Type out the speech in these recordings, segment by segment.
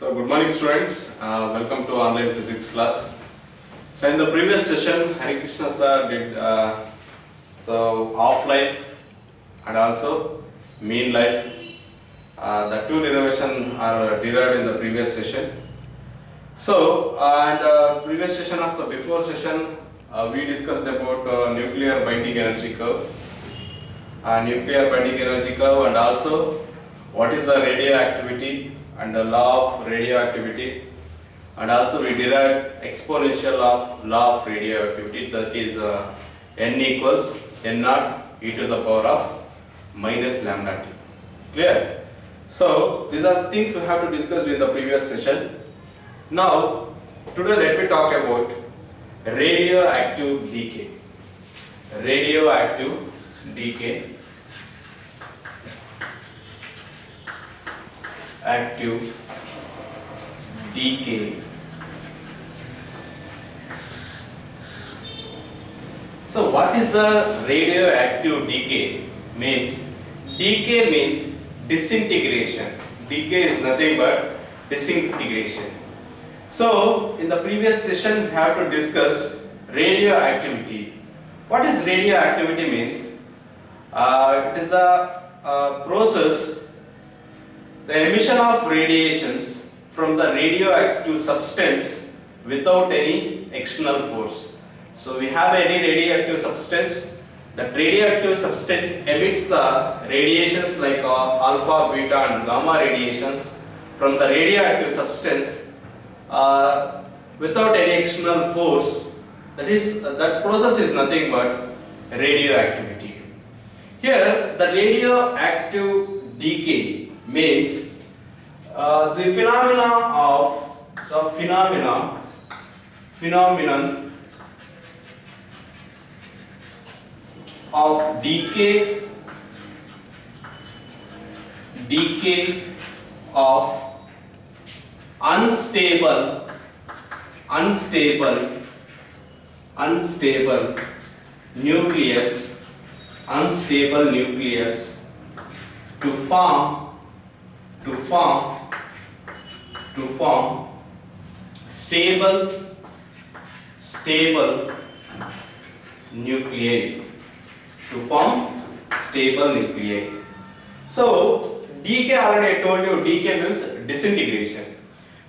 So good morning students, welcome to online physics class. So in the previous session Hari Krishna sir did half life and also mean life. The two derivations are derived in the previous session. So previous session of the before session we discussed about nuclear binding energy curve. Nuclear binding energy curve and also what is the radioactivity and the law of radioactivity, and also we derived exponential of law of radioactivity, that is n equals n naught e to the power of minus lambda t. Clear? So these are the things we have to discuss in the previous session. Now today let me talk about radioactive decay. Radioactive decay. Active decay. So what is the radioactive decay? Decay means disintegration. Decay is nothing but disintegration. So in the previous session we have to discuss radioactivity. What is radioactivity means? It is a process, the emission of radiations from the radioactive substance without any external force. So we have any radioactive substance, that radioactive substance emits the radiations like alpha, beta and gamma radiations from the radioactive substance without any external force. That process is nothing but radioactivity. Here the radioactive decay means the phenomenon of decay of unstable nucleus to form stable nuclei. So decay, already I told you, decay means disintegration.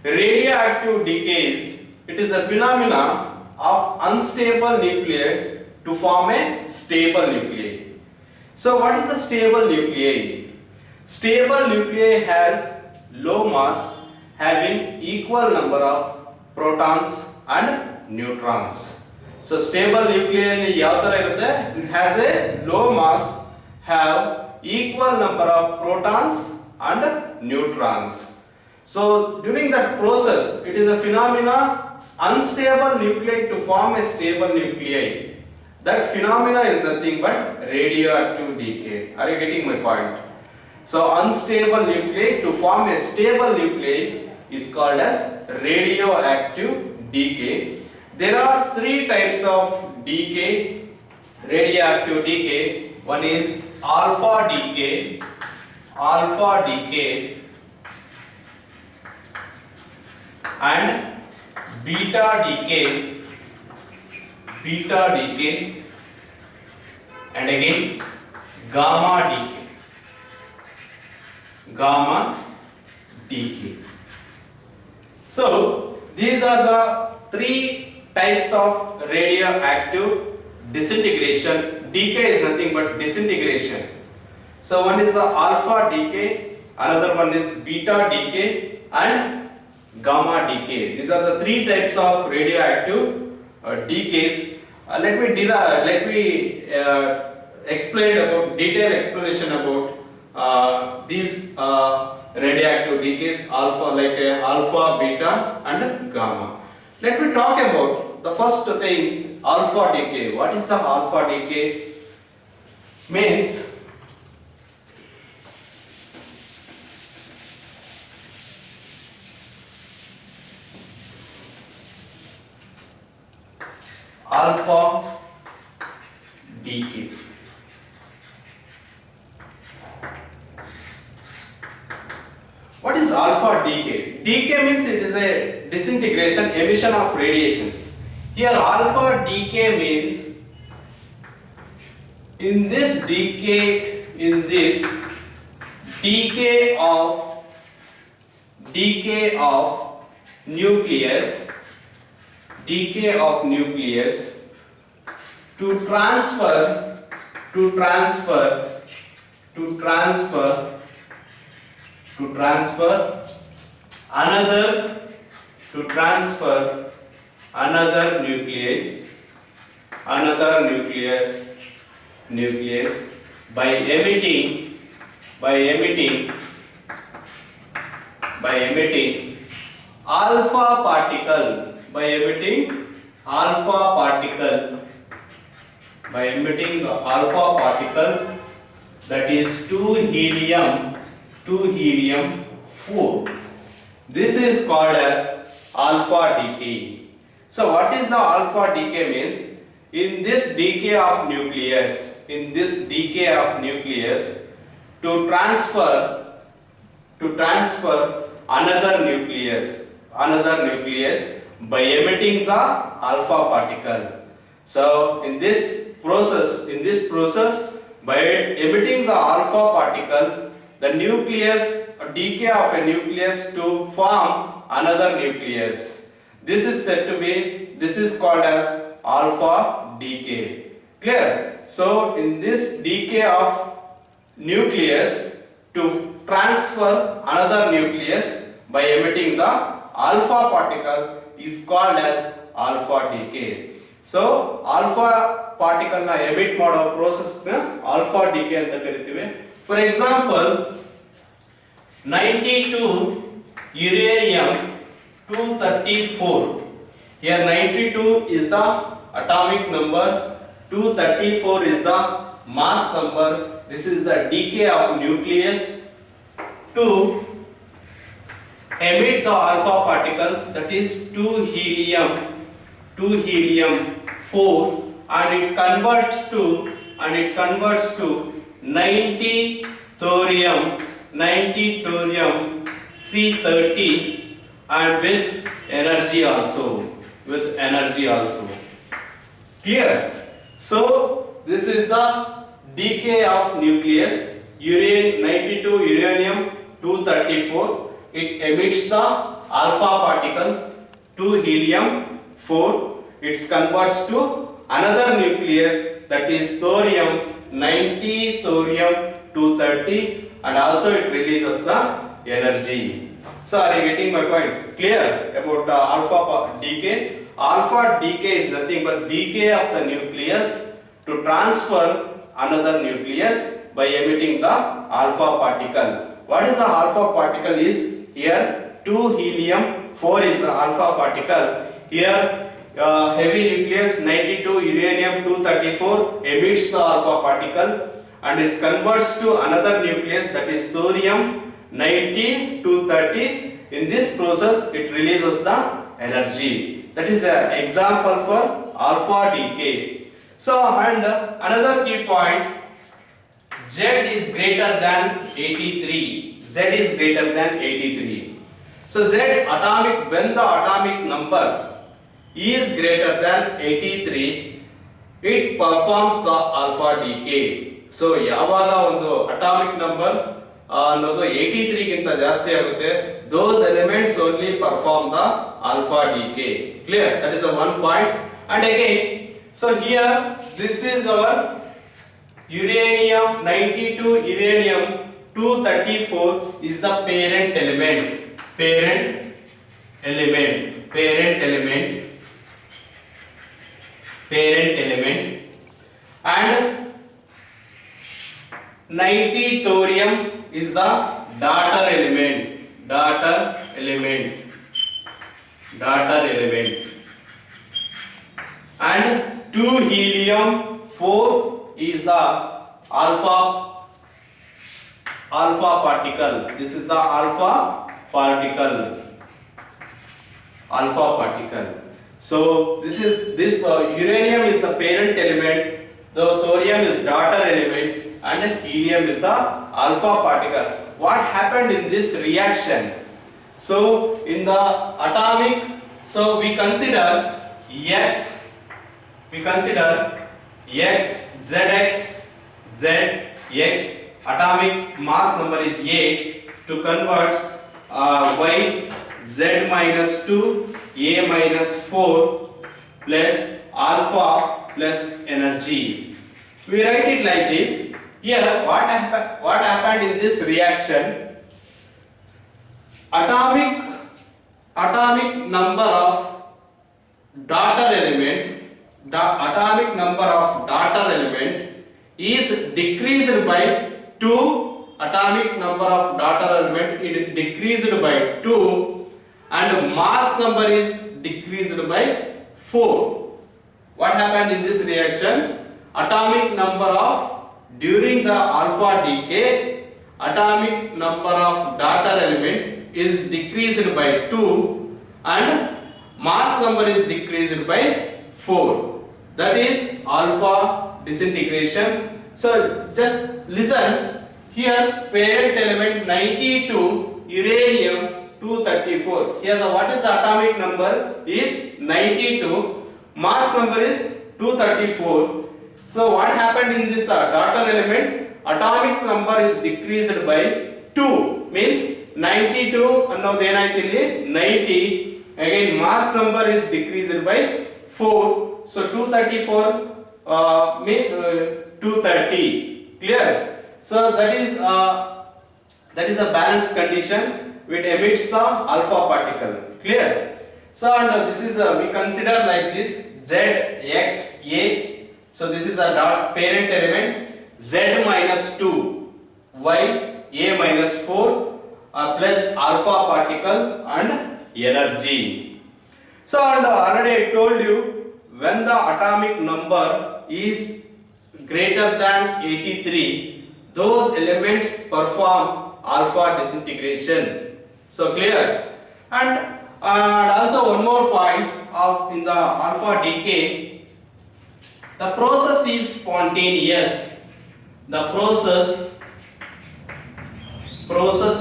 Radioactive decay is a phenomena of unstable nuclei to form a stable nuclei. So what is the stable nuclei? Stable nuclei has low mass having equal number of protons and neutrons. So stable nuclei it has a low mass, have equal number of protons and neutrons. So during that process, it is a phenomena unstable nuclei to form a stable nuclei. That phenomena is nothing but radioactive decay. Are you getting my point? So unstable nuclei to form a stable nuclei is called as radioactive decay. There are three types of decay, radioactive decay. One is alpha decay and beta decay and again gamma decay. So these are the three types of radioactive disintegration. Decay is nothing but disintegration. So one is the alpha decay, another one is beta decay and gamma decay. These are the three types of radioactive decays. Let me explain about detailed explanation about these radioactive decays, alpha, like alpha, beta and gamma. Let me talk about the first thing, alpha decay. What is the alpha decay? Means alpha decay. What is alpha decay? Decay means it is a disintegration, emission of radiations. Here alpha decay means in this decay of nucleus to transfer another nucleus by emitting alpha particle that is 2 helium 4. This is called as alpha decay. So what is the alpha decay means? In this decay of nucleus to transfer another nucleus by emitting the alpha particle. So in this process by emitting the alpha particle, the decay of a nucleus to form another nucleus. This is called as alpha decay. Clear? So in this decay of nucleus to transfer another nucleus by emitting the alpha particle is called as alpha decay. So alpha particle na emit ಮಾಡೋ process na alpha decay ಅಂತ ಕರಿತೀವಿ. For example, 92 uranium 234. Here 92 is the atomic number, 234 is the mass number. This is the decay of nucleus to emit the alpha particle, that is 2 helium 4, and it converts to 90 thorium 330 and with energy also. Clear? So this is the decay of nucleus 92 uranium 234. It emits the alpha particle 2 helium 4. It converts to another nucleus, that is thorium 90 thorium 230, and also it releases the energy. So are you getting my point? Clear about alpha decay? Alpha decay is nothing but decay of the nucleus to transfer another nucleus by emitting the alpha particle. What is the alpha particle is? Here 2 helium 4 is the alpha particle. Here heavy nucleus 92 uranium 234 emits the alpha particle and it converts to another nucleus, that is thorium 90 230. In this process it releases the energy. That is an example for alpha decay. So and another key point, Z is greater than 83. Z is greater than 83. So Z atomic, when the atomic number is greater than 83, it performs the alpha decay. So ಯಾವಾಗ ಒಂದು atomic number ಅನ್ನೋದು 83 ಗಿಂತ ಜಾಸ್ತಿ ಆಗುತ್ತೆ, those elements only perform the alpha decay. Clear? That is the one point. And again, so here this is our uranium 92 uranium 234 is the parent element, and 90 thorium is the daughter element, and 2 helium 4 is the alpha particle. This is the alpha particle. So this uranium is the parent element, the thorium is daughter element, and helium is the alpha particle. What happened in this reaction? So in the atomic, so we consider X, ZX, ZX, atomic mass number is A. To convert Y, Z minus 2, A minus 4 plus alpha plus energy. We write it like this. Here what happened in this reaction? Atomic number of daughter element, atomic number of daughter element is decreased by 2. Atomic number of daughter element is decreased by 2 and mass number is decreased by 4. What happened in this reaction? Atomic number of, during the alpha decay, atomic number of daughter element is decreased by 2 and mass number is decreased by 4. That is alpha disintegration. So just listen. Here parent element 92, uranium 234. Here what is the atomic number is 92, mass number is 234. So what happened in this daughter element? Atomic number is decreased by 2, means 92 annode enayitu illi 90. Again mass number is decreased by 4. So 234 means 230. Clear? So that is a balanced condition which emits the alpha particle. Clear? So and this is we consider like this ZXA. So this is a parent element, Z minus 2, Y, A minus 4 plus alpha particle and energy. So and already I told you, when the atomic number is greater than 83, those elements perform alpha disintegration. So clear? And also one more point of in the alpha decay, the process is spontaneous. The process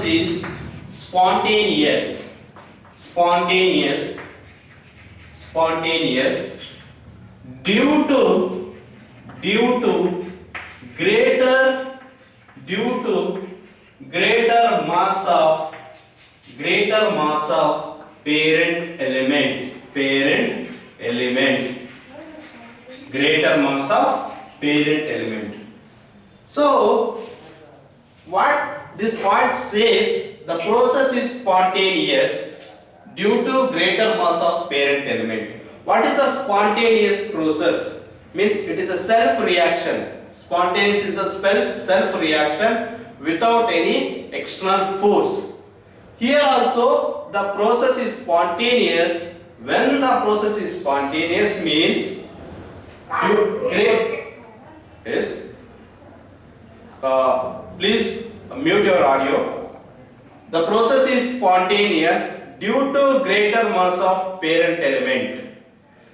is spontaneous due to greater mass of parent element, greater mass of parent element. So what this point says, the process is spontaneous due to greater mass of parent element. What is the spontaneous process? Means it is a self reaction. Spontaneous is a self reaction without any external force. Here also the process is spontaneous. When the process is spontaneous means please mute your audio. The process is spontaneous due to greater mass of parent element.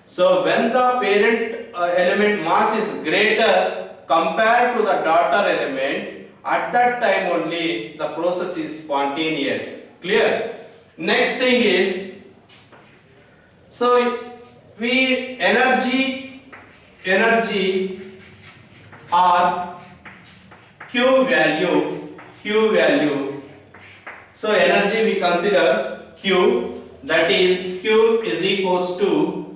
So when the parent element mass is greater compared to the daughter element, at that time only the process is spontaneous. Clear? Next thing is, so we energy or Q value. So energy we consider Q, that is Q is equals to,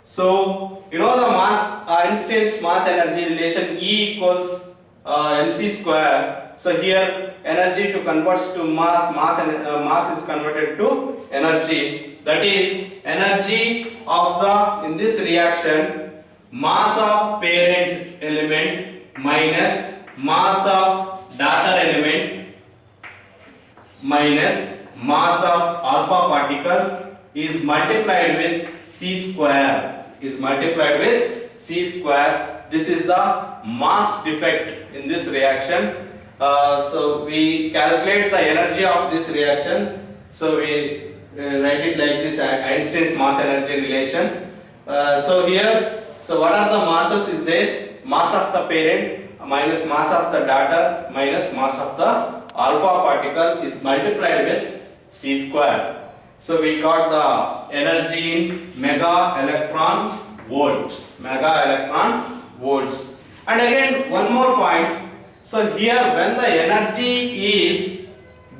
so you know the mass instance mass energy relation, E equals mc square. So here energy to converts to mass is converted to energy, that is energy of the, in this reaction, mass of parent element minus mass of daughter element minus mass of alpha particle is multiplied with c square, This is the mass defect in this reaction. So we calculate the energy of this reaction. So we write it like this, Einstein's mass energy relation. So here, so what are the masses is there? Mass of the parent minus mass of the daughter minus mass of the alpha particle is multiplied with c square. So we got the energy in mega electron volts. Mega electron volts. And again one more point. So here when the energy is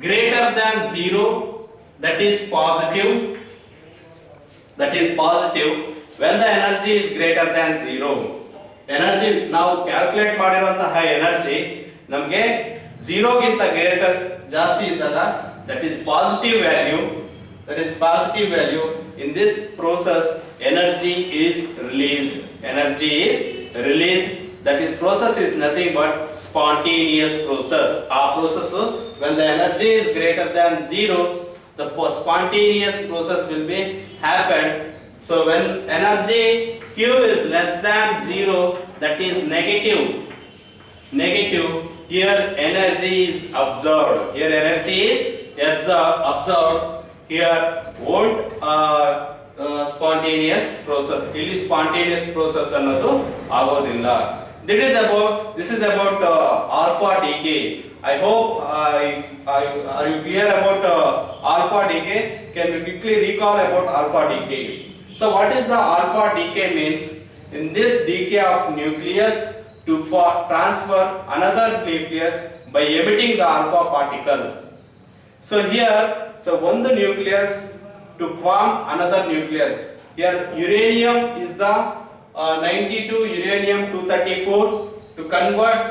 greater than 0, that is positive. That is positive. When the energy is greater than 0, energy now calculate ಮಾಡಿರುವಂತಹ energy ನಮಗೆ 0 ಗಿಂತ greater ಜಾಸ್ತಿ ಇದ್ದಾಗ that is positive value. That is positive value. In this process, energy is released. Energy is released. That is process is nothing but spontaneous process. Our process when the energy is greater than 0, the spontaneous process will be happened. So when energy Q is less than 0, that is negative. Negative. Here energy is absorbed. Here energy is absorbed. Here won't spontaneous process. ಇಲ್ಲಿ spontaneous process ಅನ್ನೋದು ಆಗೋದಿಲ್ಲ. This is about alpha decay. I hope are you clear about alpha decay? Can we quickly recall about alpha decay? So what is the alpha decay means? In this decay of nucleus to transfer another nucleus by emitting the alpha particle. So here, one nucleus to form another nucleus. Here uranium is the 92 uranium 234 to convert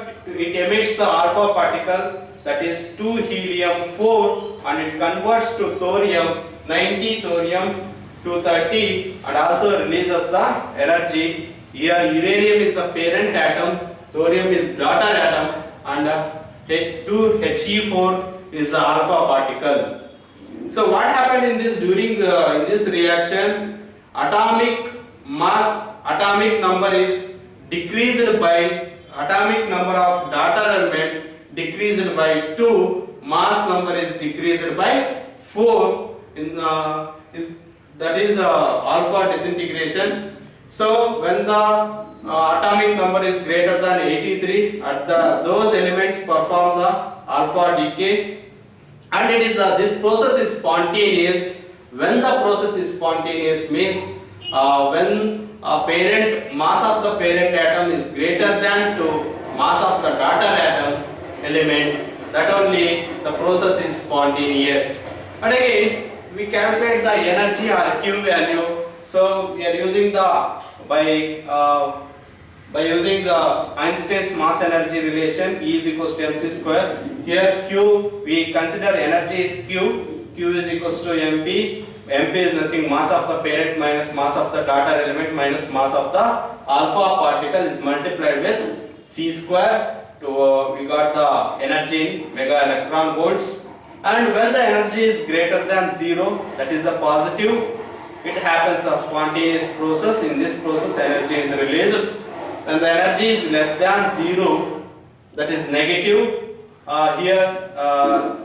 it emits the alpha particle, that is 2 helium 4, and it converts to thorium 90 thorium 230 and also releases the energy. Here uranium is the parent atom, thorium is daughter atom, and 2He4 is the alpha particle. So what happened in this in this reaction? Atomic mass, atomic number is decreased by atomic number of daughter element decreased by 2, mass number is decreased by 4. That is alpha disintegration. So when the atomic number is greater than 83, those elements perform the alpha decay, and it is this process is spontaneous. When the process is spontaneous means when parent mass of the parent atom is greater than to mass of the daughter atom element, that only the process is spontaneous. And again we calculate the energy or Q value. So we are using the by using the Einstein's mass energy relation, E is equals to mc square. Here Q, we consider energy is Q. Q is equals to mp. mp is nothing, mass of the parent minus mass of the daughter element minus mass of the alpha particle is multiplied with c square. We got the energy in mega electron volts. And when the energy is greater than 0, that is a positive, it happens the spontaneous process. In this process energy is released. When the energy is less than 0, that is negative. Here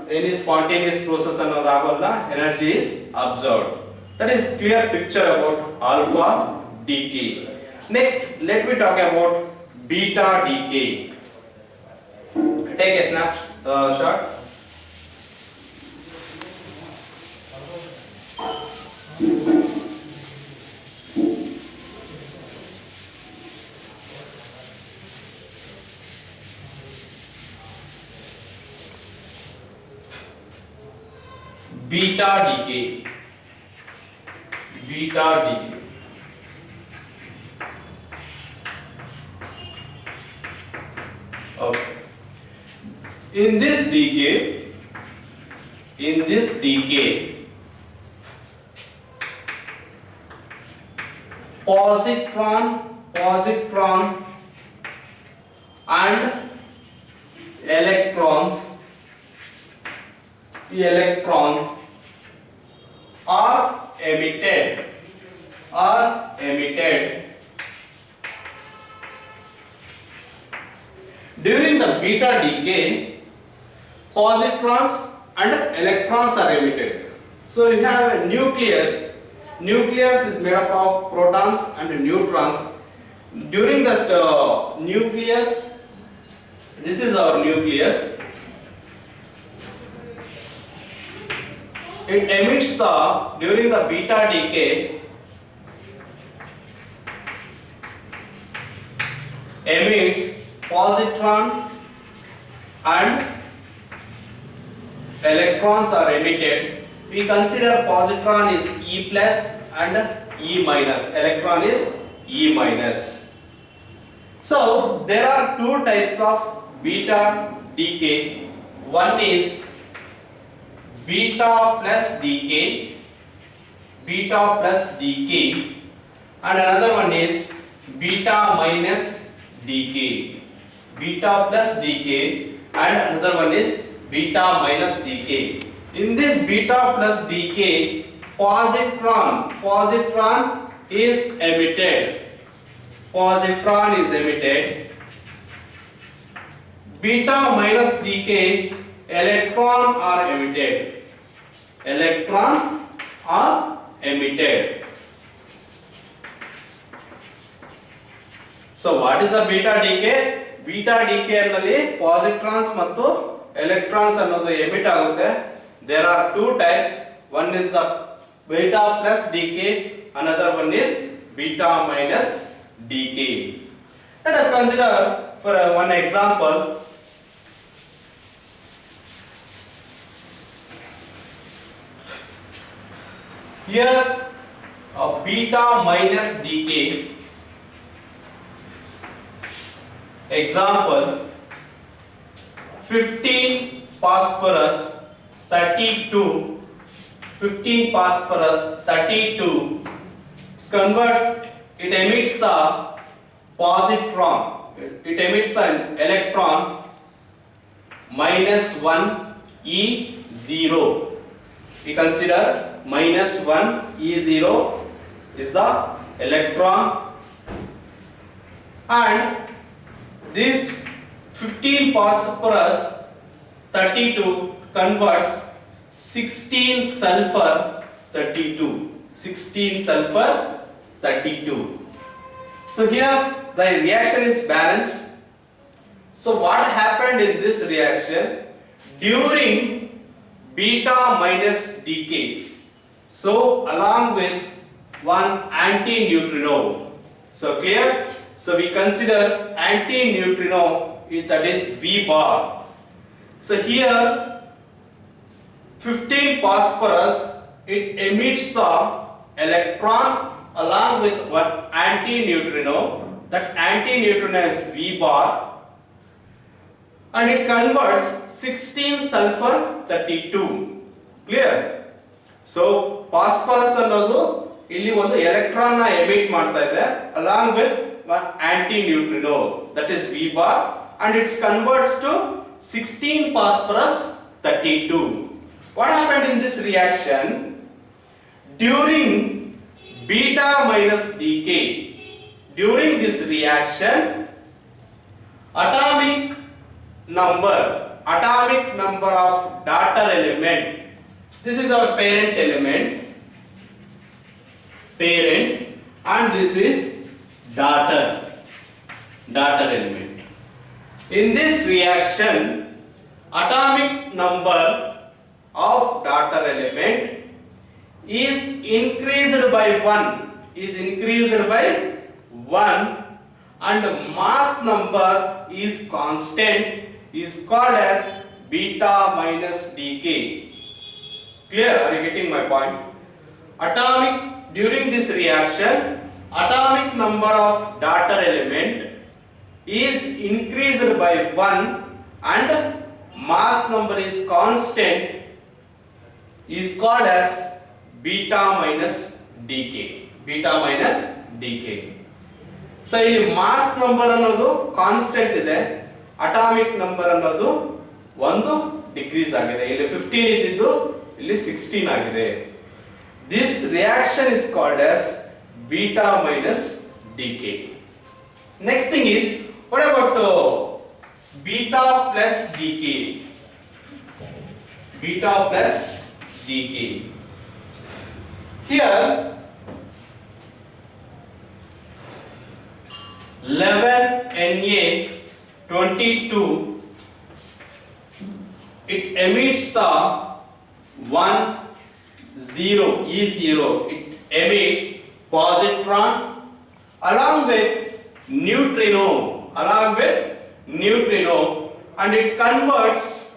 any spontaneous process annodagalla, energy is absorbed. That is clear picture about alpha decay. Next, let me talk about beta decay. Take a snapshot. Beta decay. Beta decay. Okay. In this decay, positron and electron are emitted. During the beta decay, positrons and electrons are emitted. So you have a nucleus. Nucleus is made up of protons and neutrons. During the nucleus, this is our nucleus. it emits the during the beta decay emits positron and electrons are emitted. We consider positron is E plus and E minus. Electron is E minus. So there are two types of beta decay. One is beta plus decay, and another one is beta minus decay. Beta plus decay and another one is beta minus decay. In this beta plus decay, positron is emitted. Beta minus decay, electron are emitted. So what is the beta decay? Beta decay ಅನ್ನಲ್ಲಿ positrons ಮತ್ತು electrons ಅನ್ನೋದು emit ಆಗುತ್ತೆ. There are two types. One is the beta plus decay, another one is beta minus decay. Let us consider for one example. Here a beta minus decay. Example, 15 phosphorus 32 converts, it emits the positron, it emits the electron -1 E0. We consider -1 E0 is the electron, and this 15 phosphorus 32 converts 16 sulfur 32. So here the reaction is balanced. So what happened in this reaction during beta minus decay? So along with one anti-neutrino. So clear? So we consider anti-neutrino, that is V bar. So here 15 phosphorus, it emits the electron along with one anti-neutrino. That anti-neutrino is V bar, and it converts 16 sulfur 32. Clear? So phosphorus ಅನ್ನೋದು ಇಲ್ಲಿ ಒಂದು electron ನ emit ಮಾಡ್ತಾ ಇದೆ along with one anti-neutrino, that is V bar, and it converts to 16 phosphorus 32. What happened in this reaction during beta minus decay? During this reaction, atomic number of daughter element, this is our parent element, and this is daughter element. In this reaction, atomic number of daughter element is increased by 1, and mass number is constant, is called as beta minus decay. Clear? Are you getting my point? During this reaction, atomic number of daughter element is increased by 1 and mass number is constant, is called as beta minus decay. So ಇಲ್ಲಿ mass number ಅನ್ನೋದು constant ಇದೆ, atomic number ಅನ್ನೋದು ಒಂದು decrease ಆಗಿದೆ. ಇಲ್ಲಿ 15 ಇದ್ದಿದ್ದು ಇಲ್ಲಿ 16 ಆಗಿದೆ. This reaction is called as beta minus decay. Next thing is, what about beta plus decay? Here 11Na22, it emits the one 0 E0, it emits positron along with neutrino, and it converts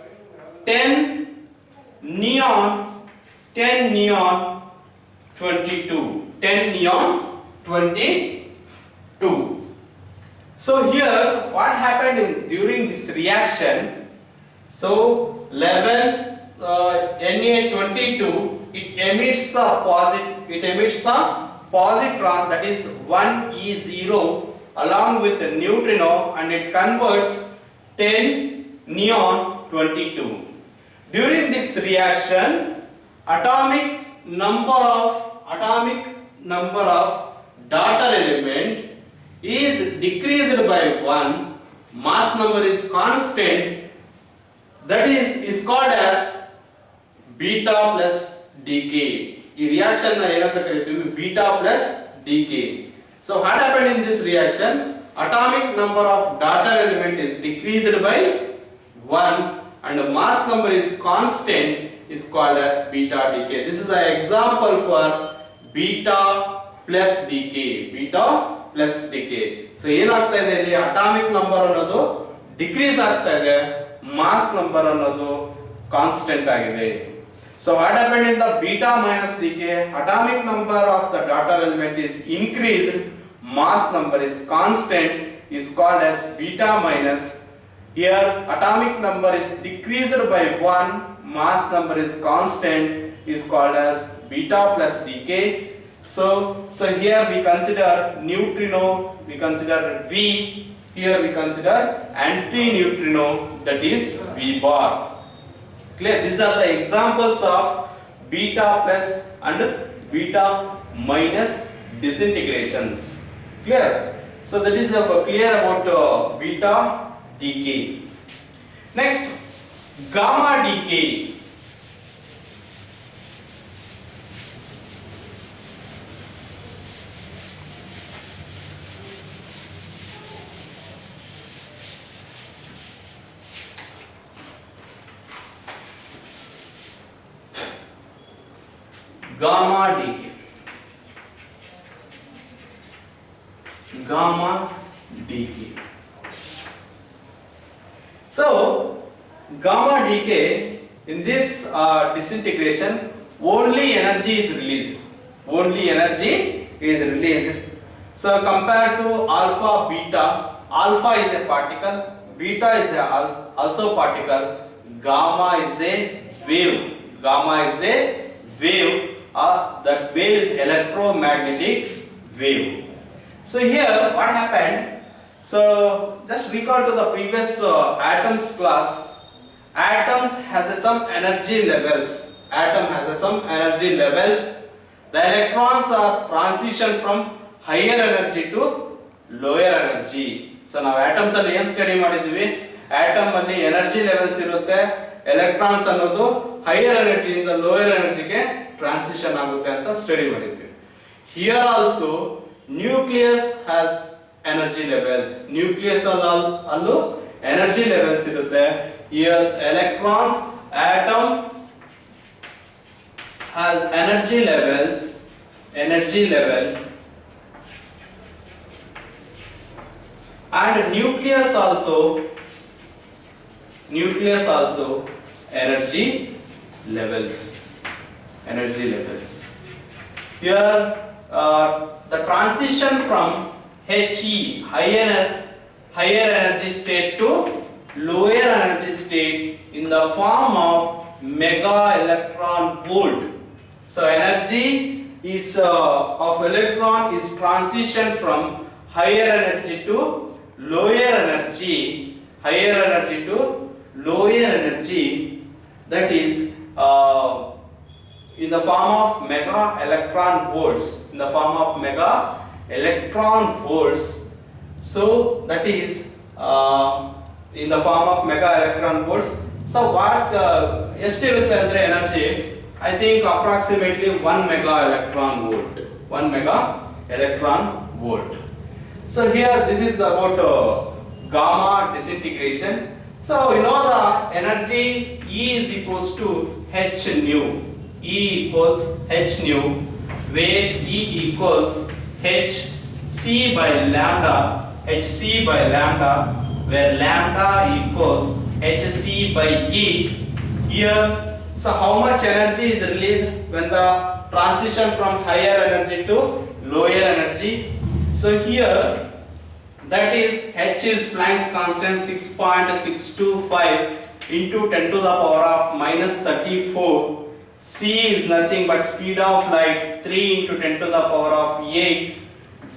10 neon 22, 10 neon 22. So here what happened during this reaction? So 11 Na22, it emits the positron, that is 1E0 along with the neutrino, and it converts 10 neon 22. During this reaction, atomic number of daughter element is decreased by 1, mass number is constant, that is called as beta plus decay. ಈ reaction ನ ಏನಂತ ಕರೀತೀವಿ? Beta plus decay. So what happened in this reaction? Atomic number of daughter element is decreased by 1 and the mass number is constant, is called as beta decay. This is an example for beta plus decay. So ಏನಾಗ್ತಾ ಇದೆ ಇಲ್ಲಿ? atomic number ಅನ್ನೋದು decrease ಆಗ್ತಾ ಇದೆ, mass number ಅನ್ನೋದು constant ಆಗಿದೆ. So what happened in the beta minus decay? Atomic number of the daughter element is increased, mass number is constant, is called as beta minus. Here atomic number is decreased by 1, mass number is constant, is called as beta plus decay. So here we consider neutrino, we consider V, here we consider antineutrino, that is V bar. Clear? These are the examples of beta plus and beta minus disintegrations. Clear? So that is clear about beta decay. Next, gamma decay. Gamma decay. So gamma decay, in this disintegration, only energy is released. So compared to alpha beta, alpha is a particle, beta is also particle, gamma is a wave. That wave is electromagnetic wave. So here what happened? So just recall to the previous atoms class. Atoms has some energy levels. The electrons are transition from higher energy to lower energy. So now atoms ಅಲ್ಲಿ ಏನು study ಮಾಡಿದ್ವಿ? Atom ಅಲ್ಲಿ energy levels ಇರುತ್ತೆ. Electrons ಅನ್ನೋದು higher energy ಇಂದ lower energy ಗೆ transition ಆಗುತ್ತೆ ಅಂತ ಸ್ಟಡಿ ಮಾಡಿದ್ವಿ. Here also nucleus has energy levels. Nucleus ಅಲ್ಲೂ energy levels ಇರುತ್ತೆ. Here electrons, atom has energy level, and nucleus also energy levels. Here the transition from He, higher energy state to lower energy state in the form of mega electron volt. So energy is of electron is transition from higher energy to lower energy, that is in the form of mega electron volts, so that is in the form of mega electron volts. So what estirutte andre energy, I think approximately 1 mega electron volt. So here this is about gamma disintegration. So you know the energy E is equals to h nu. E equals h nu, where E equals h c by lambda, hc by lambda, where lambda equals hc by E. Here, so how much energy is released when the transition from higher energy to lower energy? So here, that is h is Planck's constant 6.625 into 10 to the power of minus 34. C is nothing but speed of light 3 into 10 to the power of 8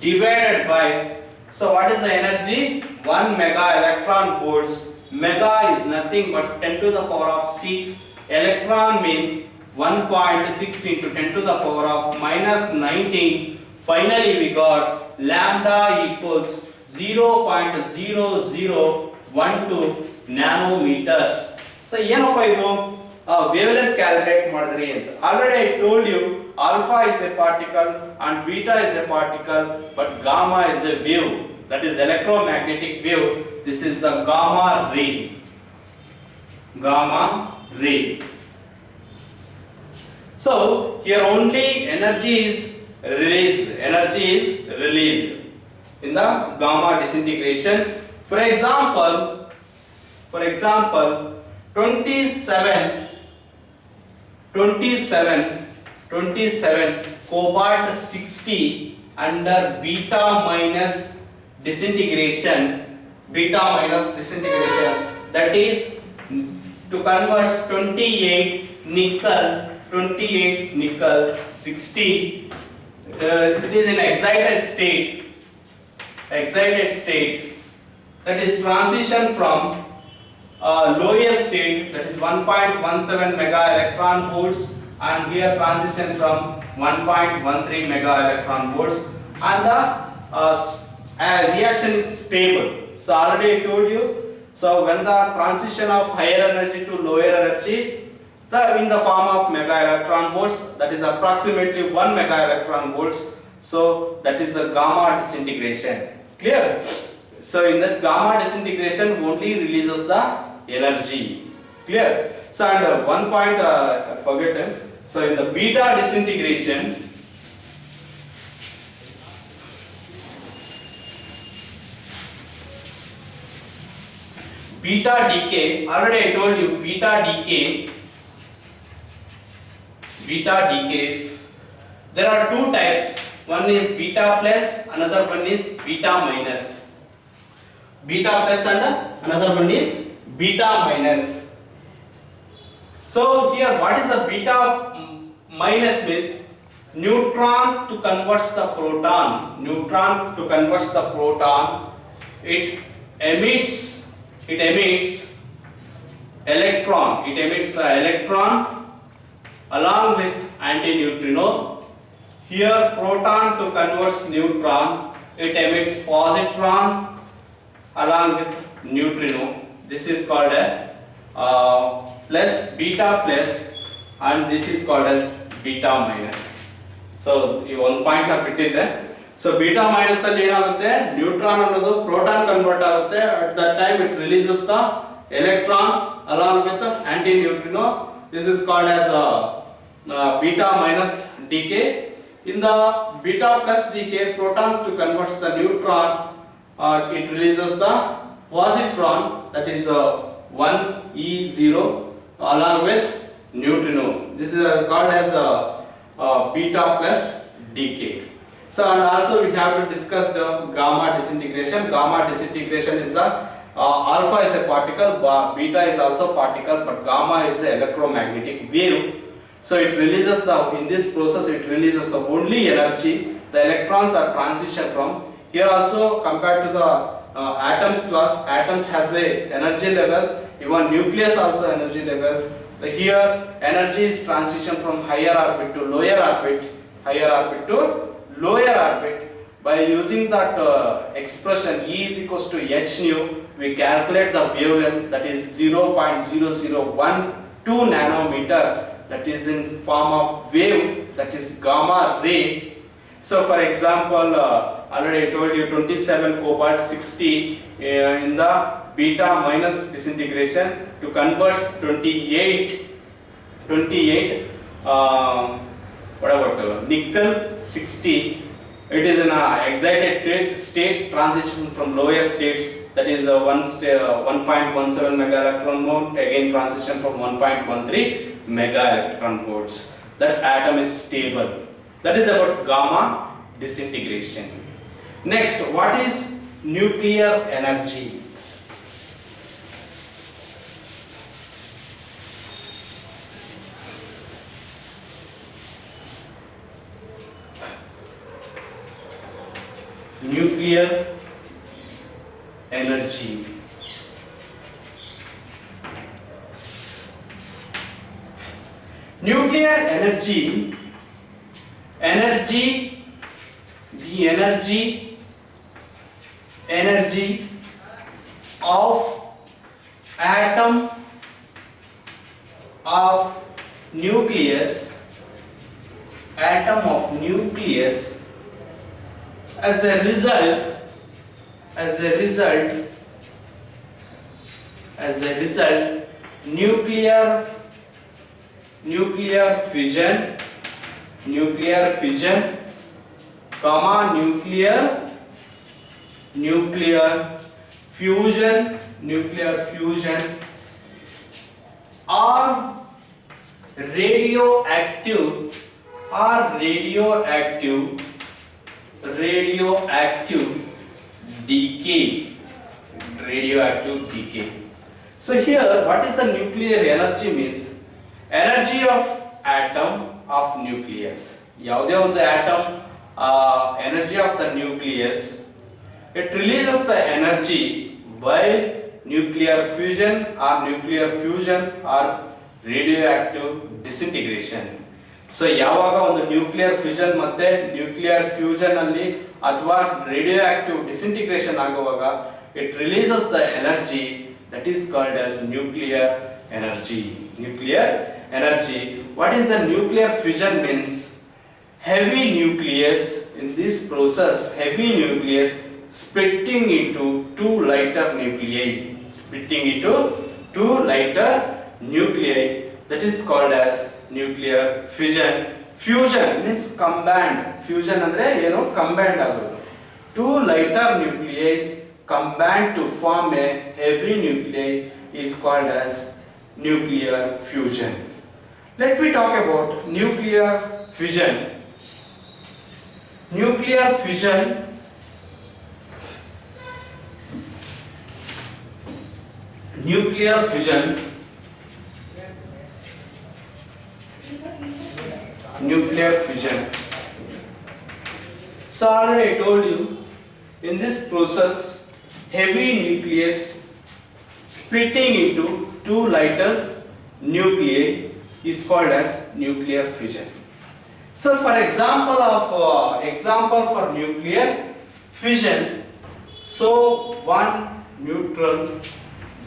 divided by, so what is the energy? 1 mega electron volts. Mega is nothing but 10 to the power of 6. Electron means 1.6 into 10 to the power of minus 19. Finally we got lambda equals 0.0012 nanometers. So ಏನಪ್ಪ ಇದು wavelength calculate ಮಾಡಿದ್ರಿ ಅಂತ. Already I told you alpha is a particle and beta is a particle, but gamma is a wave, that is electromagnetic wave. This is the gamma ray. Gamma ray. So here only energy is released. Energy is released in the gamma disintegration. For example, 27 cobalt 60 under beta minus disintegration, that is to convert 28 nickel 60. It is in excited state, that is transition from lower state, that is 1.17 mega electron volts, and here transition from 1.13 mega electron volts, and the reaction is stable. So already I told you, so when the transition of higher energy to lower energy, in the form of mega electron volts, that is approximately 1 mega electron volts, so that is a gamma disintegration. Clear? So in that gamma disintegration only releases the energy. Clear? So and one point I forget. So in the beta disintegration, beta decay, already I told you beta decay, there are two types. One is beta plus, another one is beta minus. Beta plus and another one is beta minus. So here what is the beta minus means? Neutron to converts the proton. It emits electron. It emits the electron along with antineutrino. Here proton to converts neutron. It emits positron along with neutrino. This is called as plus beta plus, and this is called as beta minus. So ಈ ಒಂದು point ನ ಬಿಟ್ಟಿದ್ದೆ. So beta minus ಅಲ್ಲಿ ಏನಾಗುತ್ತೆ, neutron ಅನ್ನೋದು proton convert ಆಗುತ್ತೆ. At that time it releases the electron along with the antineutrino. This is called as beta minus decay. In the beta plus decay, protons to convert the neutron, it releases the positron, that is 1e0 along with neutrino. This is called as beta plus decay. So and also we have to discuss the gamma disintegration. Gamma disintegration is the alpha is a particle, beta is also particle, but gamma is the electromagnetic wave. So it releases in this process it releases the only energy. The electrons are transition from here. Also compared to the atoms class, atoms has a energy levels, even nucleus also energy levels. Here energy is transition from higher orbit to lower orbit, By using that expression E is equals to h nu, we calculate the wavelength, that is 0.0012 nanometer, that is in form of wave, that is gamma ray. So for example, already I told you 27 cobalt 60 in the beta minus disintegration to convert 28 what about nickel 60? It is in a excited state transition from lower states, that is 1.17 mega electron volt, again transition from 1.13 mega electron volts. That atom is stable. That is about gamma disintegration. Next, what is nuclear energy? Nuclear energy. Nuclear energy, the energy of atom of nucleus as a result nuclear fusion, comma nuclear fusion or radioactive decay. So here, what is the nuclear energy means? Energy of atom of nucleus. ಯಾವುದೇ ಒಂದು atom energy of the nucleus, it releases the energy while nuclear fusion or radioactive disintegration. So ಯಾವಾಗ ಒಂದು nuclear fusion ಮತ್ತೆ nuclear fusion ಅಲ್ಲಿ ಅಥವಾ radio active disintegration ಆಗುವಾಗ it releases the energy that is called as nuclear energy. What is the nuclear fusion means? Heavy nucleus, in this process heavy nucleus splitting into two lighter nuclei, that is called as nuclear fusion. Fusion means combined. Fusion andre ಏನು combined ಆಗೋದು. Two lighter nuclei combined to form a heavy nuclei is called as nuclear fusion. Let me talk about nuclear fusion. Nuclear fusion So already I told you, in this process heavy nucleus splitting into two lighter nuclei is called as nuclear fusion. So for example for nuclear fission, so one neutral,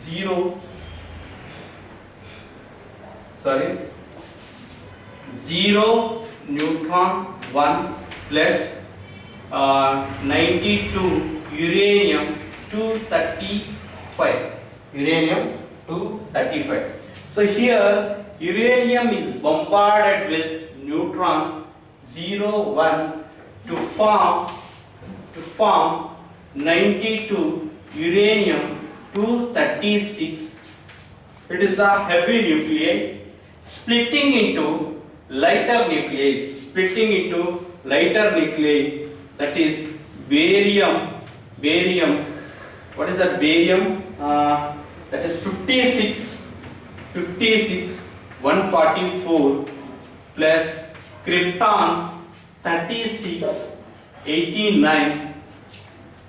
zero neutron, 1 plus 92 uranium 235. So here uranium is bombarded with neutron 0 1 to form 92 uranium 236. It is a heavy nuclei splitting into lighter nuclei, that is barium. What is that barium? That is 56 144 plus krypton 36 89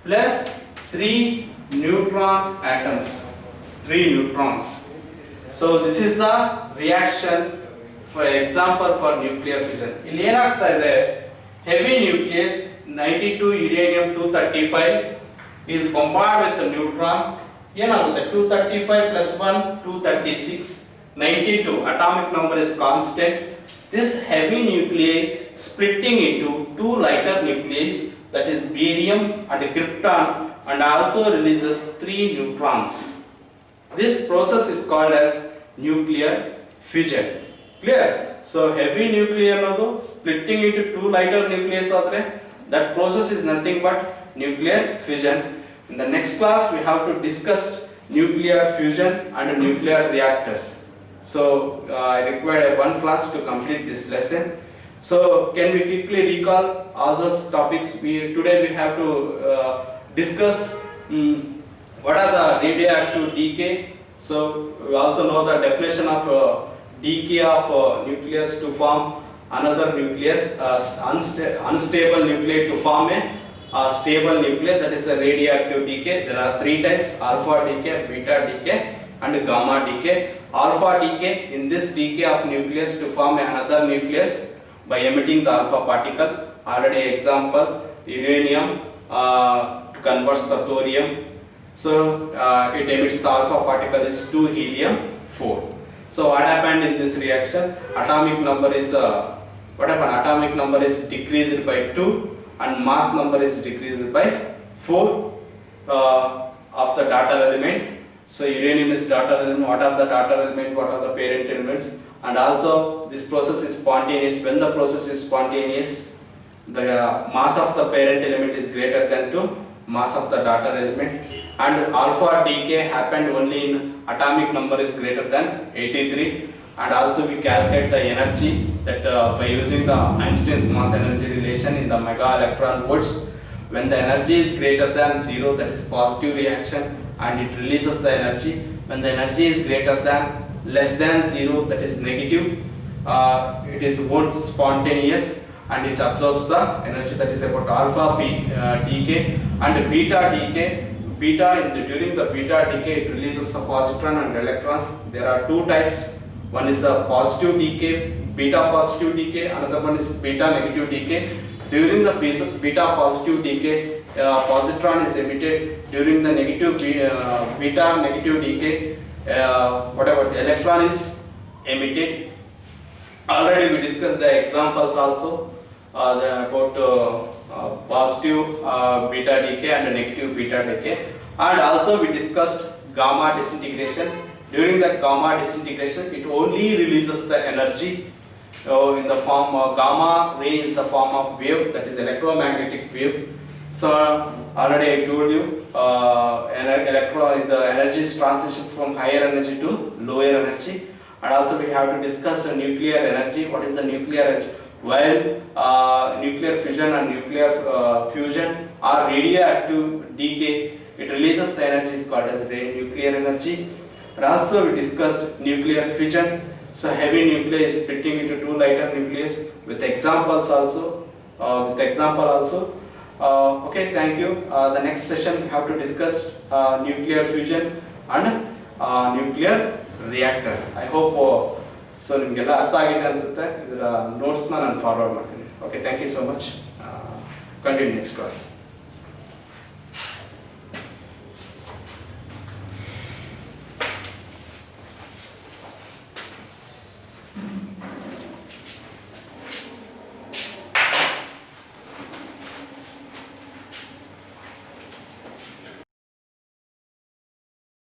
plus 3 neutron atoms, 3 neutrons. So this is the reaction for example for nuclear fission. ಇಲ್ಲಿ ಏನಾಗ್ತಾ ಇದೆ, heavy nucleus 92 uranium 235 is bombarded with the neutron. ಏನಾಗುತ್ತೆ 235 plus 1 236 92 atomic number is constant. This heavy nuclei splitting into two lighter nuclei, that is barium and krypton, and also releases 3 neutrons. This process is called as nuclear fusion. Clear? So heavy nuclei ಅನ್ನೋದು splitting into two lighter nucleus ಆದರೆ that process is nothing but nuclear fission. In the next class we have to discuss nuclear fusion and nuclear reactors. So I required one class to complete this lesson. So can we quickly recall all those topics? Today we have to discuss what are the radioactive decay. So we also know the definition of decay of nucleus to form another nucleus, unstable nuclei to form a stable nucleus, that is a radioactive decay. There are three types: alpha decay, beta decay and gamma decay. Alpha decay, in this decay of nucleus to form another nucleus by emitting the alpha particle. Already example, uranium converts the thorium. So it emits the alpha particle is 2 helium 4. So what happened in this reaction? Atomic number is atomic number is decreased by 2 and mass number is decreased by 4 of the daughter element. So uranium is daughter element. What are the daughter element? What are the parent elements? And also this process is spontaneous. When the process is spontaneous, the mass of the parent element is greater than 2 mass of the daughter element, and alpha decay happened only in atomic number is greater than 83. And also we calculate the energy that by using the Einstein's mass energy relation in the mega electron volts. When the energy is greater than 0, that is positive reaction and it releases the energy. When the energy is greater than less than 0, that is negative, it is won't spontaneous and it absorbs the energy. That is about alpha decay. And beta decay, during the beta decay it releases the positron and electrons. There are two types. One is the positive decay, beta positive decay. Another one is beta negative decay. During the beta positive decay, positron is emitted. During the beta negative decay, the electron is emitted. Already we discussed the examples also about positive beta decay and negative beta decay. And also we discussed gamma disintegration. During that gamma disintegration, it only releases the energy in the form of gamma ray is the form of wave, that is electromagnetic wave. So already I told you the energy is transition from higher energy to lower energy. And also we have to discuss the nuclear energy. What is the nuclear energy? While nuclear fission and nuclear fusion or radioactive decay, it releases the energy is called as nuclear energy. And also we discussed nuclear fission. So heavy nuclei is splitting into two lighter nucleus with examples also. Okay, thank you. The next session we have to discuss nuclear fusion and nuclear reactor. I hope so ನಿಮಗೆಲ್ಲ ಅರ್ಥ ಆಗಿದೆ ಅನ್ಸುತ್ತೆ. ಇದರ ನೋಟ್ಸ್ನ ನಾನು forward ಮಾಡ್ತೀನಿ. Okay, thank you so much. Continue next class.